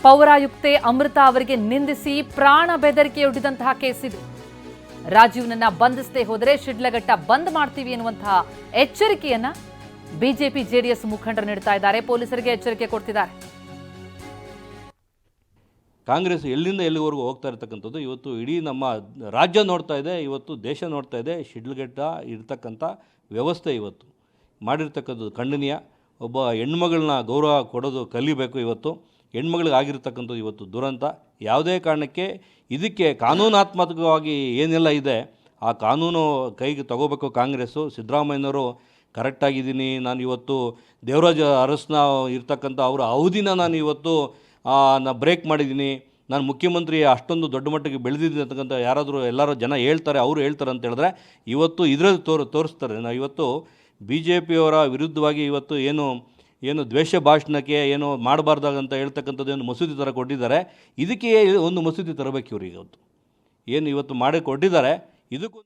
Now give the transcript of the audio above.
ಪೌರಾಯುಕ್ತೆ ಅಮೃತ ಅವರಿಗೆ ನಿಂದಿಸಿ ಪ್ರಾಣ ಬೆದರಿಕೆಯೊಡ್ಡಿದಂತಹ ಕೇಸ್ ಇದು. ರಾಜೀವ್ನನ್ನ ಬಂಧಿಸದೆ ಹೋದರೆ ಶಿಡ್ಲಘಟ್ಟ ಬಂದ್ ಮಾಡ್ತೀವಿ ಎನ್ನುವಂತಹ ಎಚ್ಚರಿಕೆಯನ್ನ ಬಿಜೆಪಿ ಜೆಡಿಎಸ್ ಮುಖಂಡರು ನೀಡ್ತಾ ಇದ್ದಾರೆ. ಪೊಲೀಸರಿಗೆ ಎಚ್ಚರಿಕೆ ಕೊಡ್ತಿದ್ದಾರೆ. ಕಾಂಗ್ರೆಸ್ ಎಲ್ಲಿಂದ ಎಲ್ಲಿವರೆಗೂ ಹೋಗ್ತಾ ಇರತಕ್ಕಂಥದ್ದು ಇವತ್ತು ಇಡೀ ನಮ್ಮ ರಾಜ್ಯ ನೋಡ್ತಾ ಇದೆ, ಇವತ್ತು ದೇಶ ನೋಡ್ತಾ ಇದೆ. ಶಿಡ್ಲಘಟ್ಟ ಇರ್ತಕ್ಕಂಥ ವ್ಯವಸ್ಥೆ ಇವತ್ತು ಮಾಡಿರ್ತಕ್ಕಂಥದ್ದು ಖಂಡನೀಯ. ಒಬ್ಬ ಹೆಣ್ಮಗಳನ್ನ ಗೌರವ ಕೊಡೋದು ಕಲಿಬೇಕು. ಇವತ್ತು ಹೆಣ್ಮಗಳಿಗೆ ಆಗಿರ್ತಕ್ಕಂಥದ್ದು ಇವತ್ತು ದುರಂತ. ಯಾವುದೇ ಕಾರಣಕ್ಕೆ ಇದಕ್ಕೆ ಕಾನೂನಾತ್ಮಕವಾಗಿ ಏನೆಲ್ಲ ಇದೆ ಆ ಕಾನೂನು ಕೈಗೆ ತಗೋಬೇಕು ಕಾಂಗ್ರೆಸ್ಸು. ಸಿದ್ದರಾಮಯ್ಯನವರು ಕರೆಕ್ಟಾಗಿದ್ದೀನಿ, ನಾನು ಇವತ್ತು ದೇವರಾಜ ಅರಸ್ನ ಇರ್ತಕ್ಕಂಥ ಅವರ ಅವಧಿನ ನಾನು ಇವತ್ತು ಬ್ರೇಕ್ ಮಾಡಿದ್ದೀನಿ, ನಾನು ಮುಖ್ಯಮಂತ್ರಿ ಅಷ್ಟೊಂದು ದೊಡ್ಡ ಮಟ್ಟಿಗೆ ಬೆಳೆದಿದ್ದೀನಿ ಅಂತಕ್ಕಂಥ ಎಲ್ಲರೂ ಜನ ಹೇಳ್ತಾರೆ, ಅವರು ಹೇಳ್ತಾರೆ ಅಂತ ಹೇಳಿದ್ರೆ ಇವತ್ತು ಇದರಲ್ಲಿ ತೋರಿಸ್ತಾರೆ. ನಾವು ಇವತ್ತು ಬಿ ಜೆ ಪಿಯವರ ವಿರುದ್ಧವಾಗಿ ಇವತ್ತು ಏನು ದ್ವೇಷ ಭಾಷಣಕ್ಕೆ ಏನು ಮಾಡಬಾರ್ದಾಗಂತ ಹೇಳ್ತಕ್ಕಂಥದ್ದು ಒಂದು ಮಸೂದೆ ಥರ ಕೊಟ್ಟಿದ್ದಾರೆ. ಇದಕ್ಕೆ ಒಂದು ಮಸೂದೆ ತರಬೇಕು ಇವ್ರಿಗೆ. ಇವತ್ತು ಏನು ಇವತ್ತು ಮಾಡಿ ಕೊಟ್ಟಿದ್ದಾರೆ ಇದಕ್ಕೂ